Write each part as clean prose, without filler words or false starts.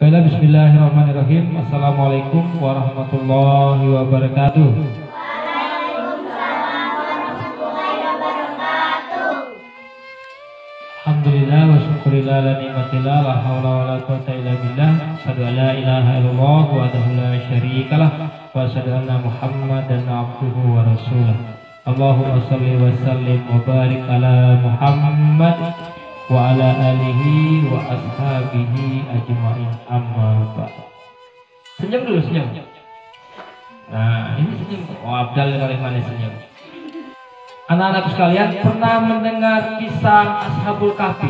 Baiklah, bismillahirrahmanirrahim. Assalamualaikum warahmatullahi wabarakatuh. Alhamdulillah wa syukurillah la ni'matillah la hawla wa la quwwata illa billah. Asyhadu an la ilaha illallah wahdahu la syarikalah wa asyhadu anna Muhammadan abduhu wa rasuluh. Allahumma shalli wa sallim wa barik ala Muhammad wa ala alihi wa ashabihi ajma'in, amma ba'd. Senyum dulu, senyum. Nah, ini senyum. Oh, Abdal paling manis senyum. Anak-anak sekalian, pernah mendengar kisah Ashabul Kahfi?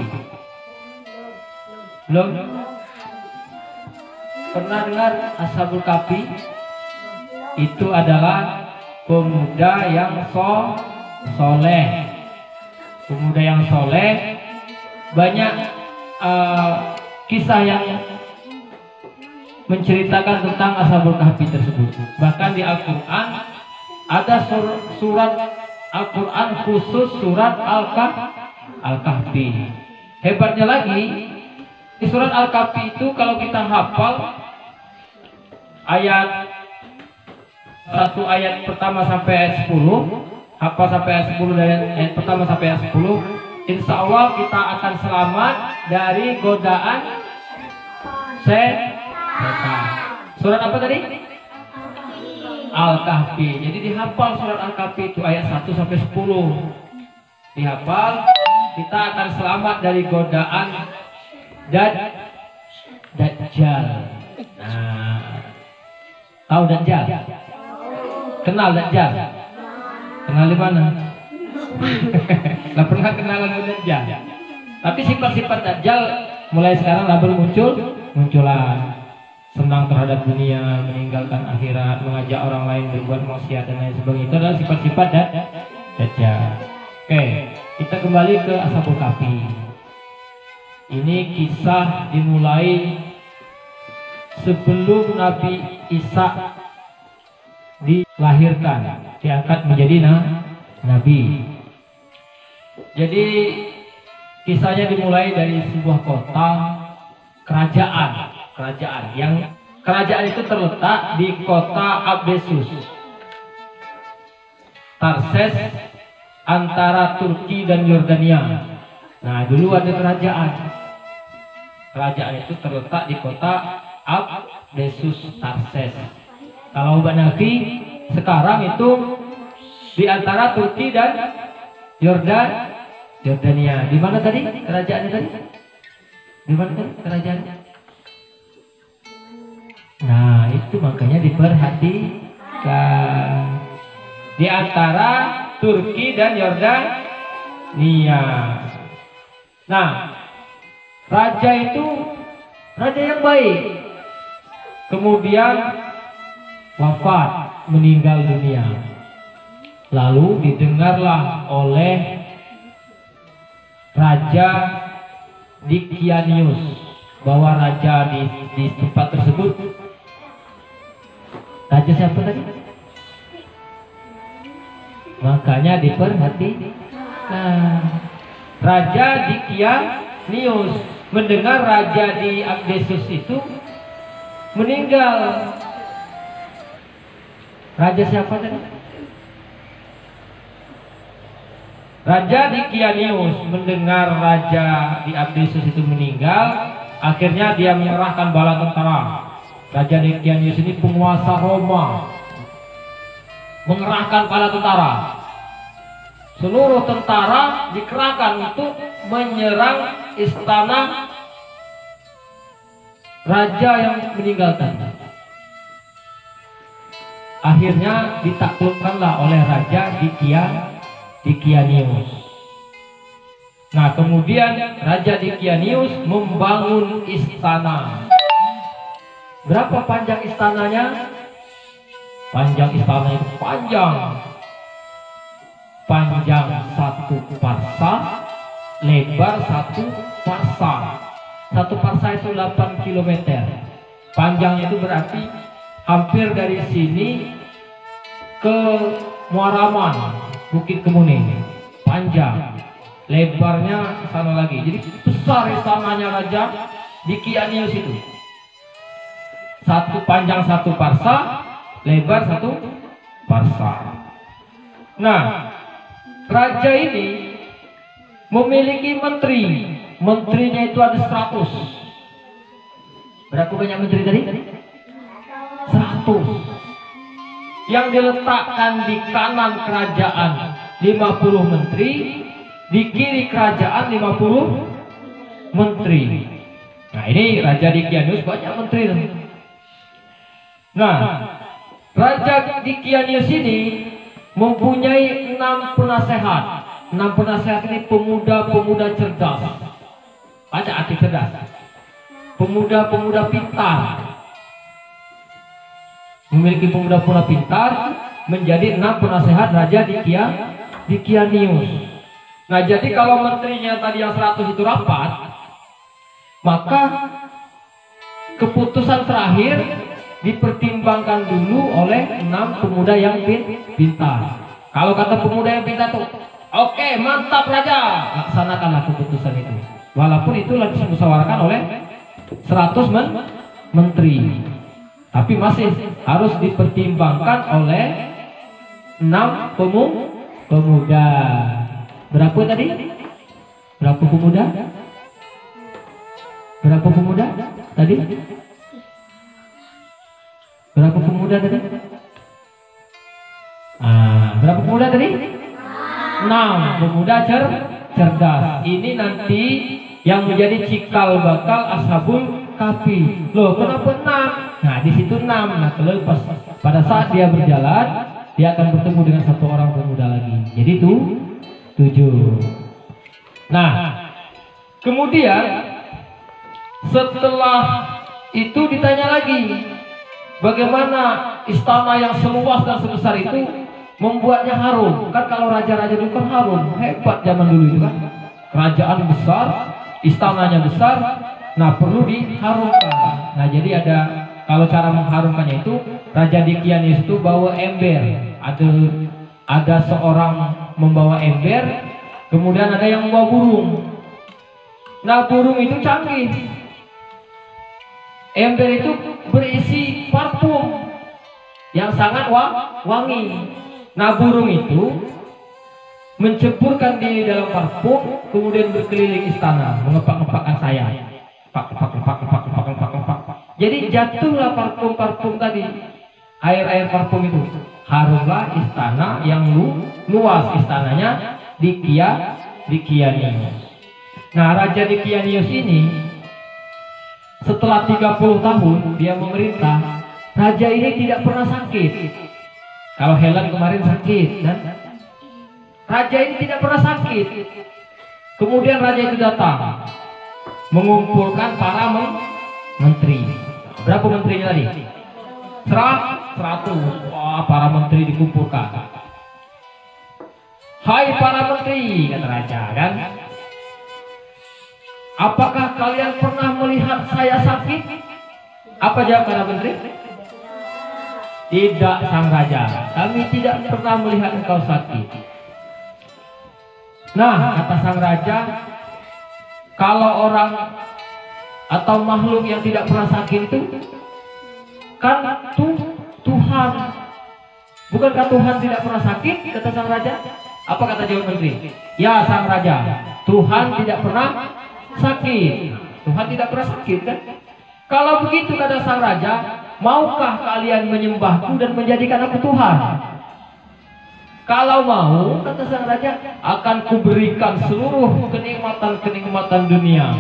Belum? Pernah dengar Ashabul Kahfi? Itu adalah pemuda yang soleh. Pemuda yang soleh. Banyak kisah yang menceritakan tentang Ashabul Kahfi tersebut. Bahkan di Al-Quran ada surat Al-Quran khusus surat Al-Kahfi. Hebatnya lagi, di surat Al-Kahfi itu kalau kita hafal ayat pertama sampai ayat 10, hafal sampai ayat 10 dari ayat pertama sampai ayat 10, insya Allah kita akan selamat dari godaan setan. Surat apa tadi? Al-Kahfi. Jadi dihafal surat Al-Kahfi itu ayat 1 sampai 10. Dihafal, kita akan selamat dari godaan Dajjal. Nah, tahu Dajjal? Kenal Dajjal? Kenal di mana? Nggak pernah kenalan dengan Dajjal. Tapi sifat-sifat Dajjal mulai sekarang lah munculan. Senang terhadap dunia, meninggalkan akhirat, mengajak orang lain berbuat maksiat dan lain sebagainya. Itu adalah sifat-sifat Dajjal. Oke, kita kembali ke Ashabul Kahfi. Ini kisah dimulai sebelum Nabi Isa dilahirkan, diangkat menjadi nabi. Jadi kisahnya dimulai dari sebuah kota, kerajaan yang kerajaan itu terletak di kota Abdesus, Tarses, antara Turki dan Yordania. Nah, dulu ada kerajaan itu terletak di kota Abdesus, Tarses. Kalau Banafi sekarang itu di antara Turki dan Yordania. Di mana tadi kerajaannya tadi? Di mana tadi kerajaannya? Nah, itu makanya diperhatikan. Di antara Turki dan Yordania. Nah, raja itu raja yang baik. Kemudian wafat, meninggal dunia. Lalu didengarlah oleh Raja Dikianius bahwa raja di tempat tersebut, raja siapa tadi? Makanya diperhatikan. Raja Dikianius mendengar raja di Abdesus itu meninggal. Raja siapa tadi? Raja Dikianius mendengar raja di Abdesus itu meninggal. Akhirnya dia menyerahkan bala tentara. Raja Dikianius ini penguasa Roma, mengerahkan bala tentara. Seluruh tentara dikerahkan untuk menyerang istana raja yang meninggal tadi. Akhirnya ditaklukkanlah oleh Raja Dikianius. Nah, kemudian Raja Dikianius membangun istana. Berapa panjang istananya? Panjang istana itu panjang 1 parsa, lebar 1 parsa. 1 parsa itu 8 km. Panjangnya itu berarti hampir dari sini ke Muaraman, Bukit Kemuning. Panjang. Lebarnya sana lagi. Jadi besar istananya Raja Dikianius itu. panjang 1 parsa, lebar 1 parsa. Nah, raja ini memiliki menteri. Menterinya itu ada 100. Berapa banyak menteri tadi? 100. Yang diletakkan di kanan kerajaan 50 menteri, di kiri kerajaan 50 menteri. Nah, ini Raja Dikianius banyak menteri. Nah, Raja Dikianius ini mempunyai 6 penasehat. 6 penasehat ini pemuda-pemuda cerdas. Baca arti cerdas. Pemuda-pemuda pintar. Memiliki pemuda-pemuda pintar, menjadi 6 penasehat Raja Dikianius. Nah, jadi kalau menterinya tadi yang 100 itu rapat, maka keputusan terakhir dipertimbangkan dulu oleh 6 pemuda yang pintar. Kalau kata pemuda yang pintar tuh, oke, mantap Raja, laksanakanlah keputusan itu. Walaupun itu lagi dimusyawarahkan oleh 100 menteri, tapi masih harus dipertimbangkan oleh 6 pemuda. Berapa tadi? Berapa pemuda? Berapa pemuda tadi? Berapa pemuda tadi? Berapa pemuda tadi? 6 pemuda cerdas. Ini nanti yang menjadi cikal bakal Ashabul Kahfi. Loh, kenapa 6? Nah, di situ 6. Nah, kalau pada saat dia berjalan, dia akan bertemu dengan 1 orang pemuda lagi. Jadi itu 7. Nah, kemudian setelah itu ditanya lagi, bagaimana istana yang seluas dan sebesar itu membuatnya harum? Kan kalau raja-raja itu kan harum, hebat zaman dulu itu kan. Kerajaan besar, istananya besar, nah perlu diharumkan. Nah, jadi kalau cara mengharumkannya itu, Raja Dikianius itu bawa ember. Ada seorang membawa ember, kemudian ada yang membawa burung. Nah, burung itu canggih. Ember itu berisi parfum yang sangat wangi. Nah, burung itu menceburkan diri dalam parfum, kemudian berkeliling istana, mengepak-ngepakkan sayap. Jadi jatuhlah parfum-parfum tadi, air-air parfum itu. Harumlah istana yang luas, istananya Dikianius. Nah, Raja Dikianius ini setelah 30 tahun dia memerintah, raja ini tidak pernah sakit. Kalau Helen kemarin sakit, kan? Raja ini tidak pernah sakit. Kemudian raja itu datang mengumpulkan para menteri. Berapa menterinya tadi? 100. Wah, para menteri dikumpulkan. Hai para menteri, kata raja, kan? Apakah kalian pernah melihat saya sakit? Apa jawab para menteri? Tidak, sang raja. Kami tidak pernah melihat engkau sakit. Nah, kata sang raja, kalau orang atau makhluk yang tidak pernah sakit itu kan Tuhan. Bukankah Tuhan tidak pernah sakit? Kata sang raja. Apa kata jawab menteri? Ya, sang raja, Tuhan tidak pernah sakit. Tuhan tidak pernah sakit, kan? Kalau begitu, kata sang raja, maukah kalian menyembahku dan menjadikan aku Tuhan? Kalau mau, kata sang raja, akan kuberikan seluruh kenikmatan-kenikmatan dunia.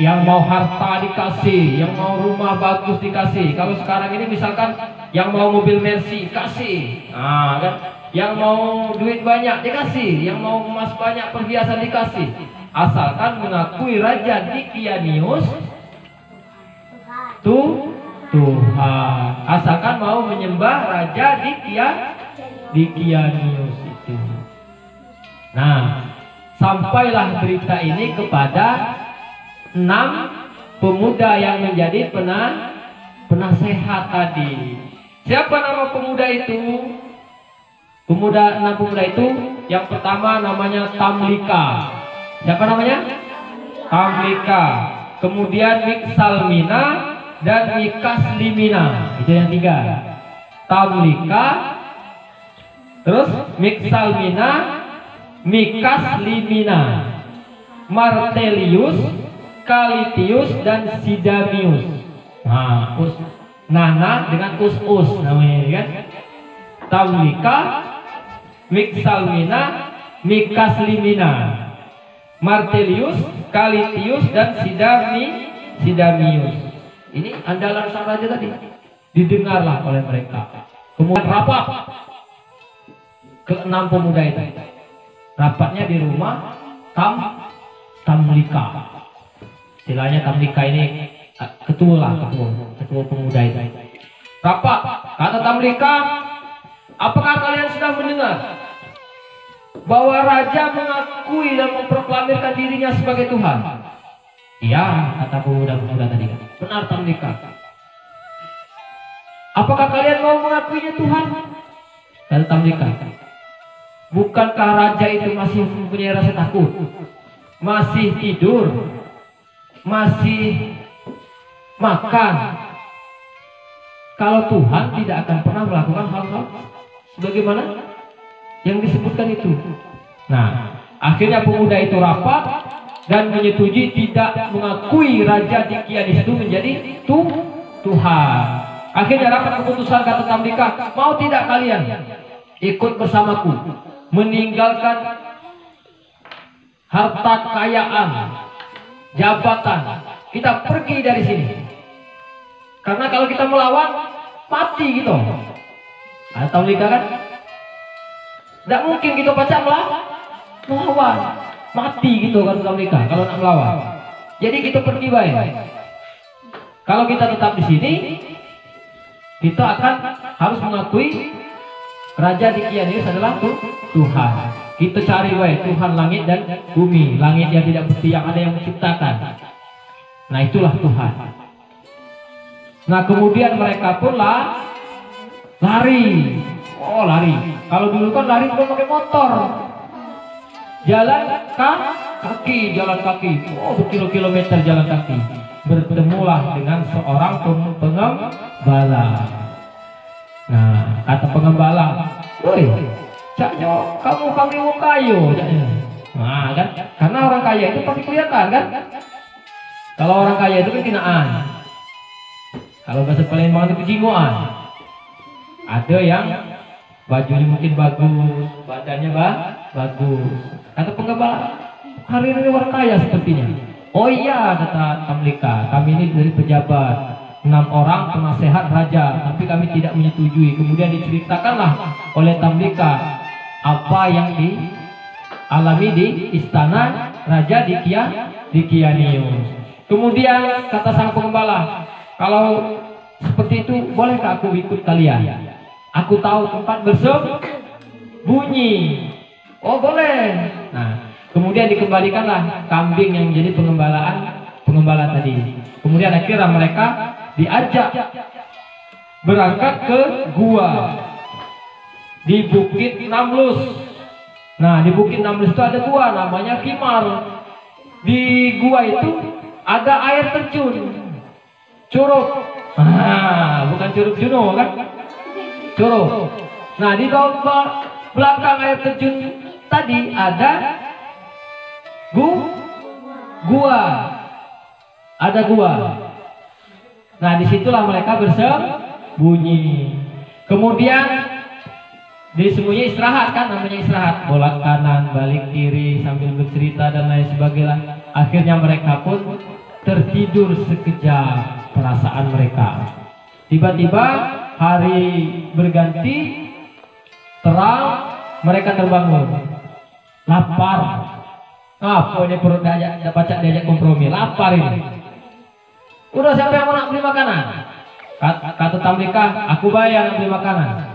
Yang mau harta dikasih, yang mau rumah bagus dikasih. Kalau sekarang ini misalkan yang mau mobil Mercy kasih, nah, kan? Yang mau duit banyak dikasih, yang mau emas banyak perhiasan dikasih. Asalkan mengakui Raja Dikianius Tuhan. Asalkan mau menyembah Raja Dikianius itu. Nah, sampailah berita ini kepada 6 pemuda yang menjadi penasehat tadi. Siapa nama pemuda itu? 6 pemuda itu, yang pertama namanya Tamlika. Siapa namanya? Tamlika. Kemudian Miksalmina, dan mikaslimina. Itu yang tiga. Tamlika, terus miksalmina, mikaslimina, Martelius, Kalitius, dan Sidamius. Nah, Nana dengan us namanya kan. Tamlika, miksalmina, mikaslimina, Martelius, Kalitius, dan Sidamius. Ini andalan sang raja tadi. Didengarlah oleh mereka. Kemudian rapat ke-6 pemuda itu. Rapatnya di rumah Tamlika. Istilahnya Tamlika ini ketua pemuda itu. Rapat, kata Tamlika, apakah kalian sudah mendengar bahwa raja mengakui dan memproklamirkan dirinya sebagai Tuhan? Iya, kata pemuda-pemuda tadi. Benar Tamlika. Apakah kalian mau mengakuinya Tuhan? Kata Tamlika. Bukankah raja itu masih mempunyai rasa takut? Masih tidur? Masih makan? Kalau Tuhan tidak akan pernah melakukan hal-hal sebagaimana yang disebutkan itu. Nah, akhirnya pemuda itu rapat dan menyetujui tidak mengakui raja Dikianis itu menjadi Tuhan. Akhirnya dapat keputusan, kata Tamlika, mau tidak kalian ikut bersamaku meninggalkan harta kekayaan, jabatan, kita pergi dari sini. Karena kalau kita melawan mati gitu. Kata Tamlika kan, tidak mungkin kita pacak melawan, mati gitu kan Tamlika kalau nak melawan. Jadi kita pergi baik. Kalau kita tetap di sini, kita akan harus mengakui Raja Dikianis adalah Tuhan. Kita cari baik Tuhan langit dan bumi. Langit yang tidak bukti, yang ada yang menciptakan. Nah, itulah Tuhan. Nah, kemudian mereka pun lari. Oh, lari. Kalau dulu kan lari bukan pakai motor. Jalan kaki. Oh, berkilo-kilometer jalan kaki. Bertemulah dengan seorang pengembala. Nah, kata pengembala, woi, caknya kamu kami wong kayu. Nah, kan, karena orang kaya itu pasti kelihatan kan. Kalau orang kaya itu kan kinaan. Kalau bahasa Palembang itu jingoan. Ada yang bajunya mungkin bagus, badannya bagus. Kata pengembala, hari ini orang kaya sepertinya. Oh iya, kata Tamlika, kami ini dari pejabat, 6 orang penasehat raja, tapi kami tidak menyetujui. Kemudian diceritakanlah oleh Tamlika apa yang dialami di istana Raja Dikianius. Kemudian kata sang pengembala, kalau seperti itu bolehkah aku ikut kalian? Aku tahu tempat bersembunyi. Oh, boleh. Nah, kemudian dikembalikanlah kambing yang menjadi pengembala tadi. Kemudian akhirnya mereka diajak berangkat ke gua di Bukit Namlus. Nah, di Bukit Namlus itu ada gua namanya Kimar. Di gua itu ada air terjun, Curug. Ah, bukan Curug Juno kan? Curug. Nah, di bawah belakang air terjun tadi ada gua. Ada gua. Nah, disitulah mereka bersembunyi. Kemudian disembunyi istirahat kan, namanya istirahat. Bolak kanan, balik kiri sambil bercerita dan lain sebagainya. Akhirnya mereka pun tertidur sekejap perasaan mereka. Tiba-tiba hari berganti, terang, mereka terbangun. Lapar. Apa ini perut diajak kompromi? Lapar ini. Udah, siapa yang mau nak beli makanan? Kata Tamlika, aku bayar beli makanan.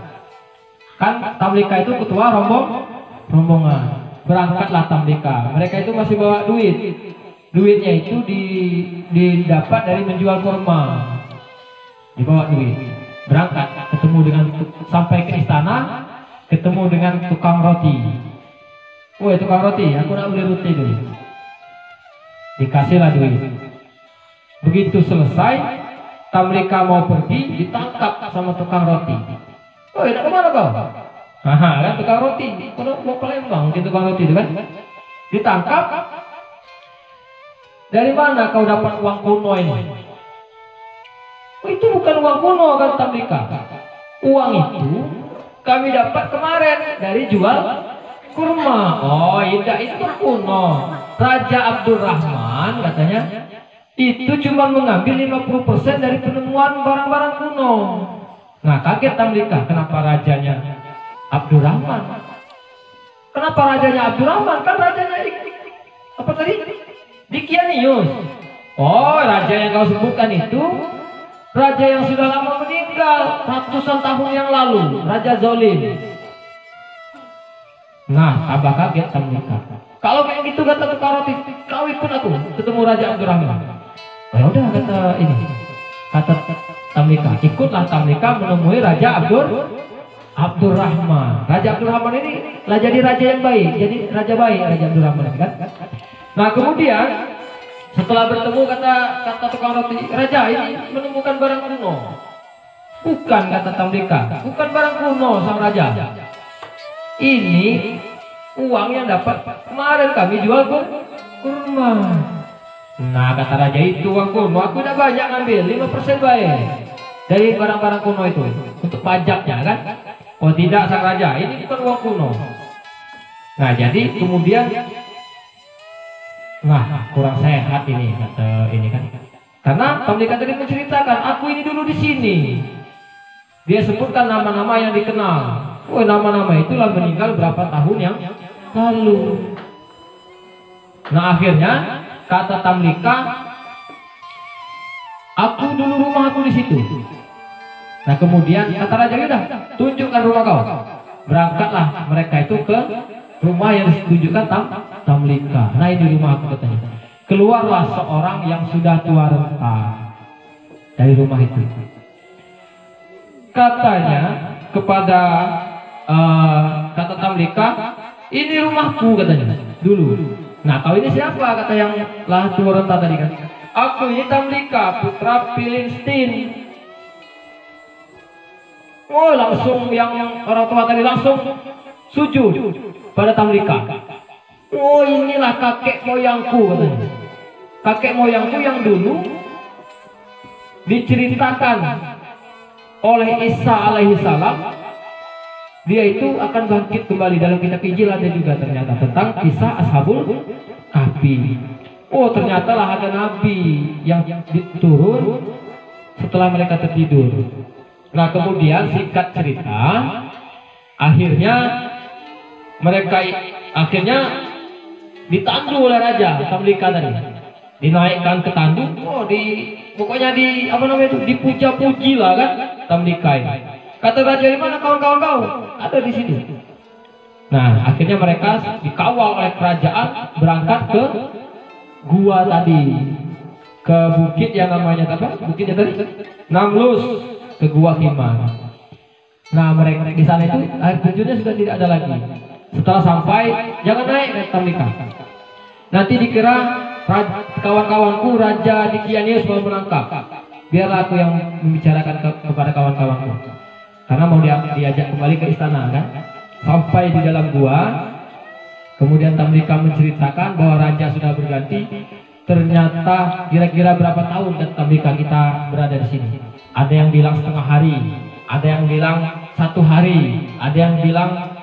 Kan Tamlika itu ketua rombongan. Berangkatlah Tamlika. Mereka itu masih bawa duit. Duitnya itu didapat dari menjual kurma. Dibawa duit. Berangkat, sampai ke istana, ketemu dengan tukang roti. Woi, tukang roti, aku nak beli roti dulu. Dikasihlah duit. Begitu selesai, Tamlika mau pergi, ditangkap sama tukang roti. Oh, nak kemana kau? Aha, kan tukang roti. Kalau mau Palembang, mungkin tukang roti itu kan. Ditangkap. Dari mana kau dapat uang kuno ini? Oh, itu bukan uang kuno kan Tamlika. Uang itu kami dapat kemarin dari jual kurma. Oh, tidak, itu kuno. Raja Abdurrahman katanya itu cuma mengambil 50% dari penemuan barang-barang kuno. Nah, kaget Tamlika, kenapa rajanya Abdurrahman? Kenapa rajanya Abdurrahman? Kan rajanya apa tadi? Dikianius. Oh, raja yang kau sebutkan itu raja yang sudah lama meninggal, ratusan tahun yang lalu, Raja Zolim. Nah, tambah kaget Tamlika. Kalau kayak gitu kata tukang roti, kau ikut aku ketemu Raja Abdurrahman. Oh, ya udah kata ini, kata Tamlika, ikutlah Tamlika menemui Raja Abdurrahman. Raja Abdurrahman ini lah jadi raja yang baik, jadi raja baik Raja Abdurrahman kan. Nah, kemudian setelah bertemu kata tukang roti, raja ini menemukan barang kuno. Bukan, kata Tamlika, bukan barang kuno sang raja. Ini uang yang dapat kemarin kami jual kurma. Nah, kata raja, itu uang kuno aku udah banyak ngambil, 5% baik dari barang-barang kuno itu untuk pajaknya kan. Oh tidak, sang raja, ini bukan uang kuno. Nah, jadi kemudian kurang sehat ini kata ini kan. Karena Tamlika tadi menceritakan, aku ini dulu di sini. Dia sebutkan nama-nama yang dikenal. Oh, nama-nama itulah meninggal berapa tahun yang lalu. Nah, akhirnya kata Tamlika, aku dulu rumah aku di situ. Nah, kemudian kata raja, udah tunjukkan rumah kau. Berangkatlah mereka itu ke rumah yang ditunjukkan Tamlika. Nah, ini rumah aku katanya. Keluarlah seorang yang sudah tua renta dari rumah itu. Katanya kepada kata Tamlika, ini rumahku katanya dulu. Nah, kau ini siapa? Kata yang lah tua renta tadi kan. Aku ini Tamlika, putra Filistin. Oh, langsung yang orang tua tadi langsung sujud pada Tamlika. Oh, inilah kakek moyangku katanya. Kakek moyangku yang dulu diceritakan oleh Isa alaihi salam, dia itu akan bangkit kembali. Dalam kitab Injil ada juga ternyata tentang kisah Ashabul Kahfi. Oh, ternyata lah ada nabi yang turun setelah mereka tertidur. Nah, kemudian singkat cerita, akhirnya mereka ditandu oleh Raja Tamlika tadi, dinaikkan ke tandu. Oh, pokoknya dipuja-puji lah kan Tamlika ini. Kata raja, di mana kawan-kawan kau? Ada di sini. Nah, akhirnya mereka dikawal oleh kerajaan berangkat ke gua tadi, ke bukit yang namanya apa? Bukitnya tadi Namlus, ke Gua Hima. Nah, mereka di sana itu air terjunnya sudah tidak ada lagi. Setelah sampai, jangan naik ke Tamlika. Nanti dikira kawan-kawanku Raja Dikianius mau menangkap. Biarlah aku yang membicarakan kepada kawan-kawanku. Karena mau diajak kembali ke istana kan. Sampai di dalam gua, kemudian Tamlika menceritakan bahwa raja sudah berganti. Ternyata kira-kira berapa tahun dan Tamlika kita berada di sini. Ada yang bilang setengah hari, ada yang bilang 1 hari, ada yang bilang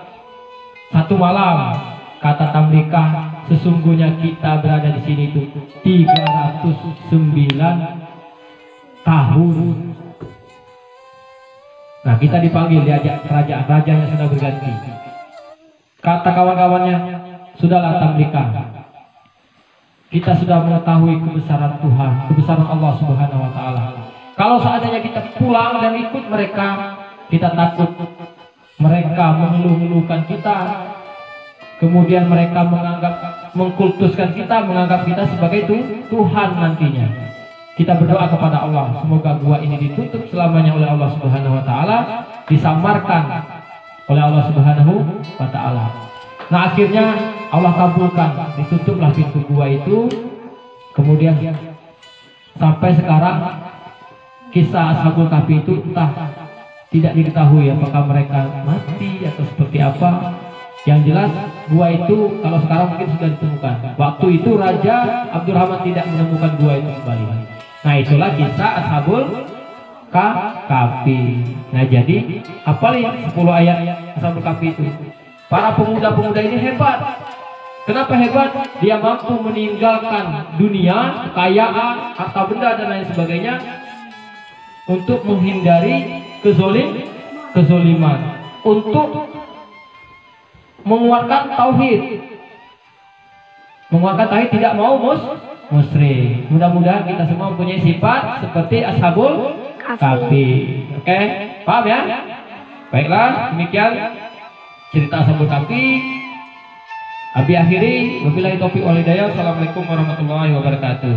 1 malam. Kata Tamlika, sesungguhnya kita berada di sini itu 309 tahun. Nah, kita dipanggil, diajak kerajaan, rajanya sudah berganti. Kata kawan-kawannya, sudahlah Tamlika, kita sudah mengetahui kebesaran Tuhan, kebesaran Allah Subhanahu wa Ta'ala. Kalau seandainya kita pulang dan ikut mereka, kita takut mereka mengeluh-ngeluhkan kita, kemudian mereka mengkultuskan kita, menganggap kita sebagai Tuhan nantinya. Kita berdoa kepada Allah, semoga gua ini ditutup selamanya oleh Allah Subhanahu wa Ta'ala, disamarkan oleh Allah Subhanahu wa Ta'ala. Nah, akhirnya Allah kabulkan, ditutuplah pintu gua itu. Kemudian sampai sekarang kisah Ashabul Kahfi itu entah tidak diketahui apakah mereka mati atau seperti apa. Yang jelas gua itu kalau sekarang mungkin sudah ditemukan. Waktu itu Raja Abdurrahman tidak menemukan gua itu kembali. Nah itulah kisah Ashabul Kahfi. Nah jadi apalagi 10 ayat Ashabul Kahfi itu. Para pemuda-pemuda ini hebat. Kenapa hebat? Dia mampu meninggalkan dunia, kekayaan, harta benda dan lain sebagainya untuk menghindari kezoliman, untuk menguatkan tauhid, tidak mau musyrik. Mudah-mudahan kita semua mempunyai sifat seperti Ashabul Kahfi. Oke, paham ya? Baiklah, demikian cerita Ashabul Kahfi. Abi akhiri, wabillahi taufiq wal hidayah. Assalamualaikum warahmatullahi wabarakatuh.